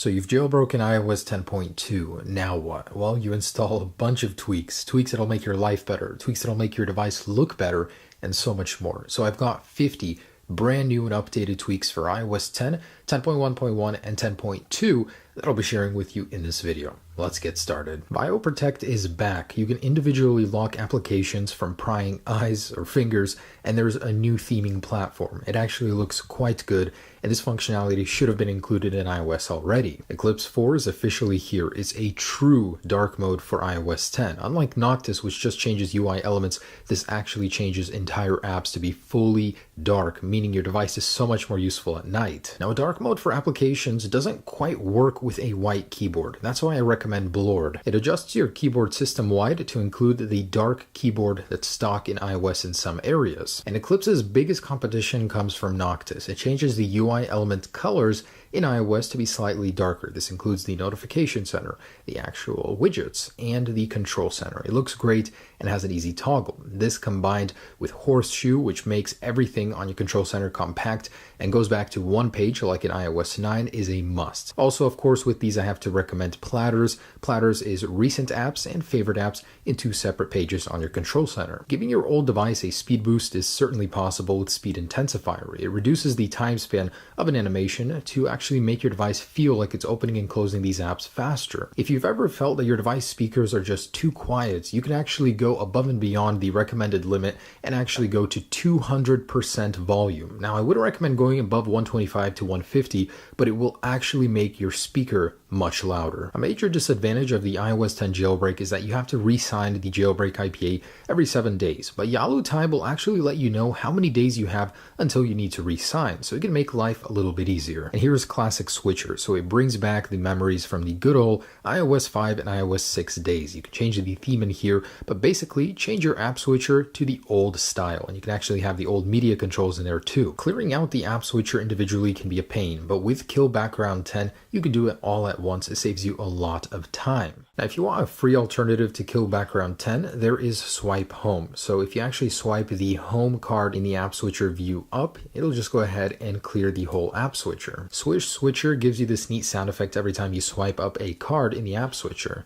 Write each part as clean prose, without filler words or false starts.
So you've jailbroken iOS 10.2. Now what? Well, you install a bunch of tweaks that'll make your life better, tweaks that'll make your device look better, and so much more. So I've got 50 brand new and updated tweaks for iOS 10, 10.1.1, and 10.2 that I'll be sharing with you in this video. Let's get started. BioProtect is back. You can individually lock applications from prying eyes or fingers, and there's a new theming platform. It actually looks quite good, and this functionality should have been included in iOS already. Eclipse 4 is officially here. It's a true dark mode for iOS 10. Unlike Noctis, which just changes UI elements, this actually changes entire apps to be fully dark, meaning your device is so much more useful at night. Now, a dark mode for applications doesn't quite work with a white keyboard. That's why I recommend Blurred. It adjusts your keyboard system-wide to include the dark keyboard that's stock in iOS in some areas. And Eclipse's biggest competition comes from Noctis. It changes the UI element colors in iOS to be slightly darker. This includes the notification center, the actual widgets, and the control center. It looks great and has an easy toggle. This combined with Horseshoe, which makes everything on your control center compact and goes back to one page like in iOS 9, is a must. Also, of course, with these I have to recommend Platters. Platters is recent apps and favorite apps in two separate pages on your control center. Giving your old device a speed boost is certainly possible with Speed Intensifier. It reduces the time span of an animation to actually make your device feel like it's opening and closing these apps faster. If you've ever felt that your device speakers are just too quiet, you can actually go above and beyond the recommended limit and actually go to 200% volume. Now, I wouldn't recommend going above 125 to 150, but it will actually make your speaker much louder. A major disadvantage of the iOS 10 jailbreak is that you have to re-sign the jailbreak IPA every 7 days, but YaluTime will actually let you know how many days you have until you need to re-sign, so it can make life a little bit easier. And here's Classic Switcher, so it brings back the memories from the good old iOS 5 and iOS 6 days. You can change the theme in here, but basically change your app switcher to the old style, and you can actually have the old media controls in there too. Clearing out the app switcher individually can be a pain, but with Kill Background 10, you can do it all at once. It saves you a lot of time. Now, if you want a free alternative to Kill Background 10, there is Swipe Home. So if you actually swipe the home card in the app switcher view up, it'll just go ahead and clear the whole app switcher. Swish Switcher gives you this neat sound effect every time you swipe up a card in the app switcher.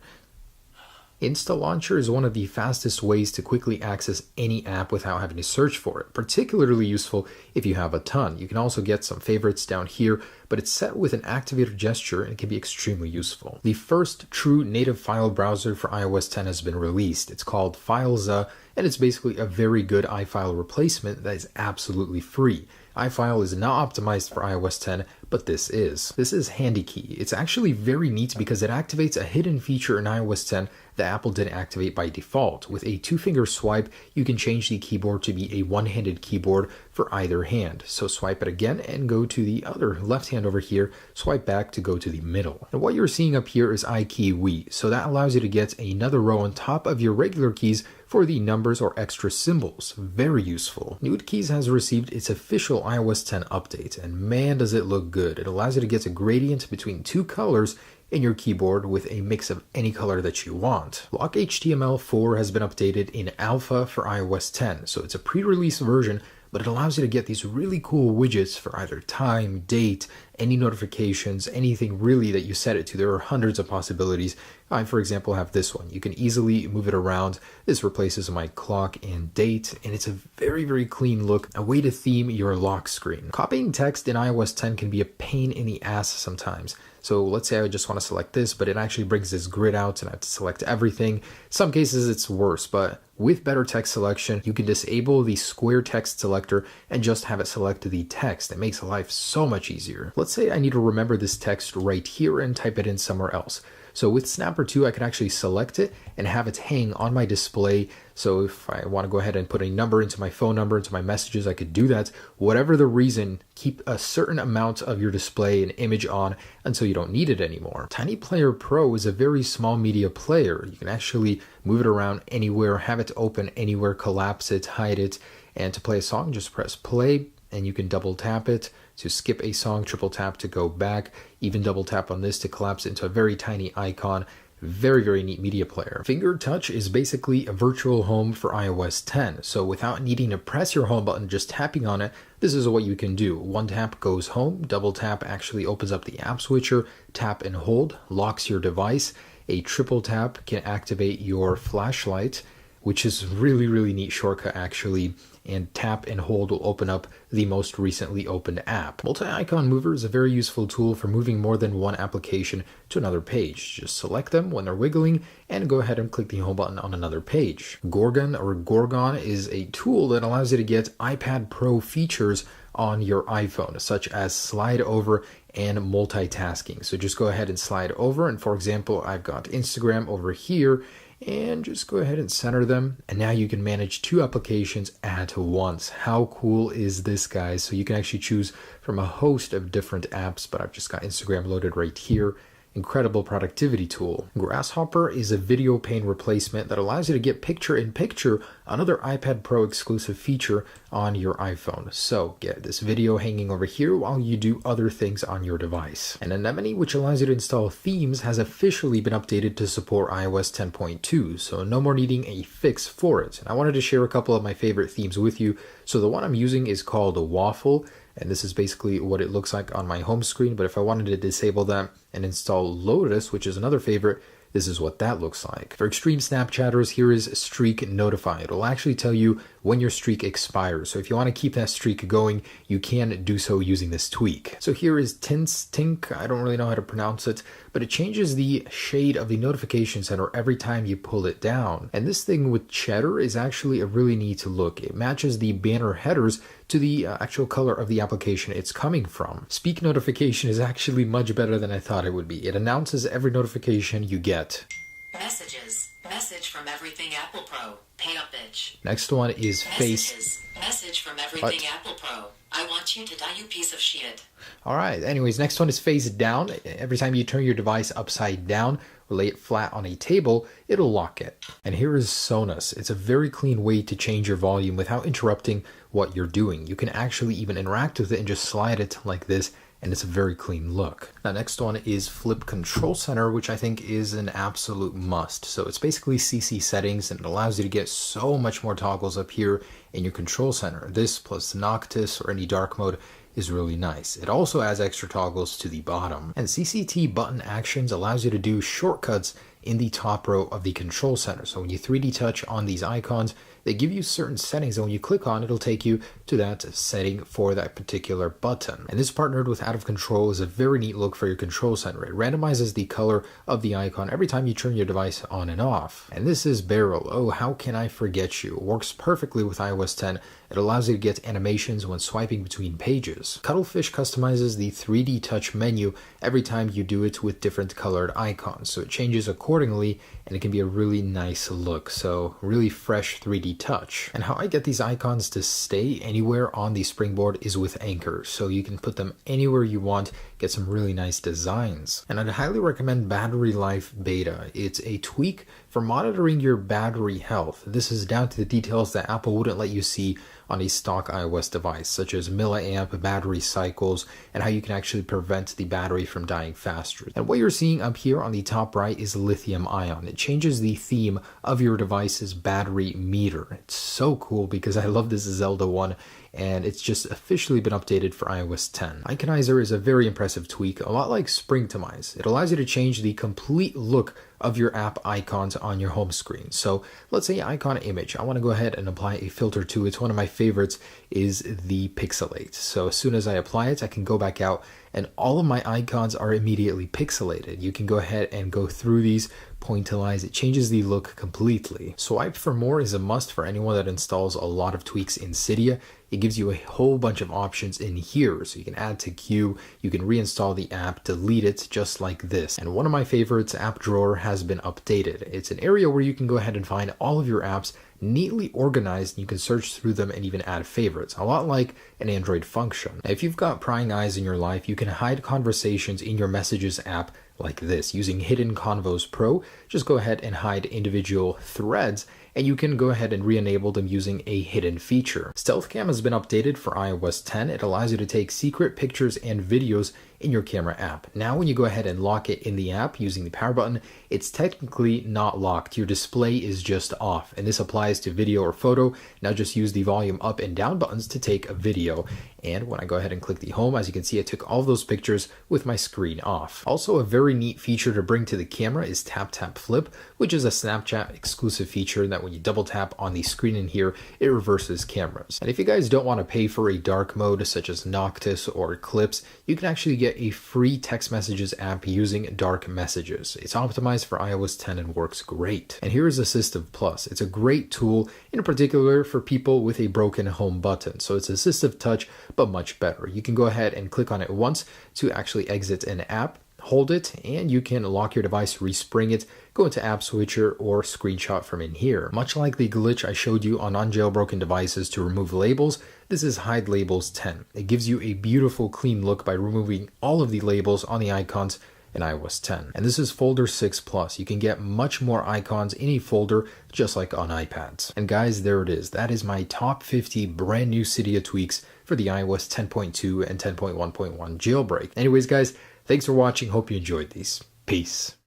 Insta Launcher is one of the fastest ways to quickly access any app without having to search for it, particularly useful if you have a ton. You can also get some favorites down here, but it's set with an activator gesture and it can be extremely useful. The first true native file browser for iOS 10 has been released. It's called FileZa, and it's basically a very good iFile replacement that is absolutely free. iFile is not optimized for iOS 10, but this is. This is HandyKey. It's actually very neat because it activates a hidden feature in iOS 10 that Apple didn't activate by default. With a two-finger swipe, you can change the keyboard to be a one-handed keyboard for either hand. So swipe it again and go to the other left hand over here, swipe back to go to the middle. And what you're seeing up here is iKeyWe, so that allows you to get another row on top of your regular keys for the numbers or extra symbols. Very useful. Nude Keys has received its official iOS 10 update, and man does it look good. It allows you to get a gradient between two colors in your keyboard with a mix of any color that you want. Block HTML4 has been updated in alpha for iOS 10, so it's a pre-release version, but it allows you to get these really cool widgets for either time, date, any notifications, anything really that you set it to. There are hundreds of possibilities. I, for example, have this one. You can easily move it around. This replaces my clock and date, and it's a very, very clean look, a way to theme your lock screen. Copying text in iOS 10 can be a pain in the ass sometimes. So let's say I just want to select this, but it actually brings this grid out and I have to select everything. Some cases it's worse, but with better text selection, you can disable the square text selector and just have it select the text. It makes life so much easier. Let's say I need to remember this text right here and type it in somewhere else. So with Snapper 2, I can actually select it and have it hang on my display. So if I want to go ahead and put a number into my phone number, into my messages, I could do that. Whatever the reason, keep a certain amount of your display and image on until you don't need it anymore. Tiny Player Pro is a very small media player. You can actually move it around anywhere, have it open anywhere, collapse it, hide it. And to play a song, just press play and you can double tap it to skip a song, triple tap to go back, even double tap on this to collapse into a very tiny icon. Very, very neat media player. Finger Touch is basically a virtual home for iOS 10. So without needing to press your home button, just tapping on it, this is what you can do. One tap goes home, double tap actually opens up the app switcher, tap and hold, locks your device. A triple tap can activate your flashlight, which is really, really neat shortcut actually. And tap and hold will open up the most recently opened app. Multi-icon mover is a very useful tool for moving more than one application to another page. Just select them when they're wiggling and go ahead and click the home button on another page. Gorgon is a tool that allows you to get iPad Pro features on your iPhone, such as slide over and multitasking. So just go ahead and slide over, and for example, I've got Instagram over here, and just go ahead and center them, and now you can manage two applications at once. How cool is this, guys? So you can actually choose from a host of different apps, but I've just got Instagram loaded right here. Incredible productivity tool. Grasshopper is a video pane replacement that allows you to get picture-in-picture, another iPad Pro exclusive feature on your iPhone. So get this video hanging over here while you do other things on your device. And Anemone, which allows you to install themes, has officially been updated to support iOS 10.2, so no more needing a fix for it. And I wanted to share a couple of my favorite themes with you. So the one I'm using is called Waffle, and this is basically what it looks like on my home screen. But if I wanted to disable that and install Lotus, which is another favorite, this is what that looks like. For extreme Snapchatters, here is Streak Notify. It'll actually tell you when your streak expires. So if you want to keep that streak going, you can do so using this tweak. So here is Tink. I don't really know how to pronounce it, but it changes the shade of the notification center every time you pull it down. And this thing with Cheddar is actually a really neat look. It matches the banner headers to the actual color of the application it's coming from. Speak Notification is actually much better than I thought it would be. It announces every notification you get. Messages. Message from everything ApplePro. Pay up, bitch. Next one is Face. Messages. Message from everything ApplePro. I want you to die, you piece of shit. Alright, anyways, next one is Face Down. Every time you turn your device upside down or lay it flat on a table, it'll lock it. And here is Sonos. It's a very clean way to change your volume without interrupting what you're doing. You can actually even interact with it and just slide it like this, and it's a very clean look. Now, next one is Flip Control Center, which I think is an absolute must. So it's basically CC settings, and it allows you to get so much more toggles up here in your control center. This plus Noctis or any dark mode is really nice. It also adds extra toggles to the bottom. And CCT button actions allows you to do shortcuts in the top row of the control center. So when you 3D touch on these icons, they give you certain settings, and when you click on it, it'll take you to that setting for that particular button. And this partnered with Out of Control is a very neat look for your control center. It randomizes the color of the icon every time you turn your device on and off. And this is Barrel. Oh, how can I forget you? It works perfectly with iOS 10. It allows you to get animations when swiping between pages. Cuttlefish customizes the 3D touch menu every time you do it with different colored icons. So it changes accordingly, and it can be a really nice look. So really fresh 3D touch. And how I get these icons to stay anywhere on the springboard is with Anchor. So you can put them anywhere you want, get some really nice designs. And I'd highly recommend Battery Life Beta. It's a tweak for monitoring your battery health. This is down to the details that Apple wouldn't let you see on a stock iOS device, such as milliamp battery cycles and how you can actually prevent the battery from dying faster. And what you're seeing up here on the top right is lithium ion. It changes the theme of your device's battery meter. It's so cool because I love this Zelda one, and it's just officially been updated for iOS 10. Iconizer is a very impressive tweak, a lot like Springtomize. It allows you to change the complete look of your app icons on your home screen. So let's say icon image. I want to go ahead and apply a filter to it. One of my favorites is the pixelate. So as soon as I apply it, I can go back out and all of my icons are immediately pixelated. You can go ahead and go through these, pointillize. It changes the look completely. Swipe for more is a must for anyone that installs a lot of tweaks in Cydia. It gives you a whole bunch of options in here. So you can add to queue, you can reinstall the app, delete it just like this. And one of my favorites, App Drawer, has been updated. It's an area where you can go ahead and find all of your apps neatly organized, and you can search through them and even add favorites, a lot like an Android function. Now, if you've got prying eyes in your life, you can hide conversations in your Messages app like this. Using Hidden Convos Pro, just go ahead and hide individual threads, and you can go ahead and re-enable them using a hidden feature. Stealth Cam has been updated for iOS 10. It allows you to take secret pictures and videos in your camera app. Now when you go ahead and lock it in the app using the power button, it's technically not locked. Your display is just off, and this applies to video or photo. Now just use the volume up and down buttons to take a video. And when I go ahead and click the home, as you can see, I took all of those pictures with my screen off. Also, a very neat feature to bring to the camera is Tap Tap Flip, which is a Snapchat exclusive feature that when you double tap on the screen in here, it reverses cameras. And if you guys don't want to pay for a dark mode such as Noctis or Eclipse, you can actually get a free text messages app using dark messages. It's optimized for iOS 10 and works great. And here is Assistive Plus. It's a great tool, in particular for people with a broken home button. So it's assistive touch, but much better. You can go ahead and click on it once to actually exit an app, hold it, and you can lock your device, respring it, go into App Switcher, or screenshot from in here. Much like the glitch I showed you on unjailbroken devices to remove labels, this is Hide Labels 10. It gives you a beautiful clean look by removing all of the labels on the icons in iOS 10. And this is folder 6 plus. You can get much more icons in a folder just like on iPads. And guys, there it is. That is my top 50 brand new Cydia tweaks for the iOS 10.2 and 10.1.1 jailbreak. Anyways, guys, thanks for watching. Hope you enjoyed these. Peace.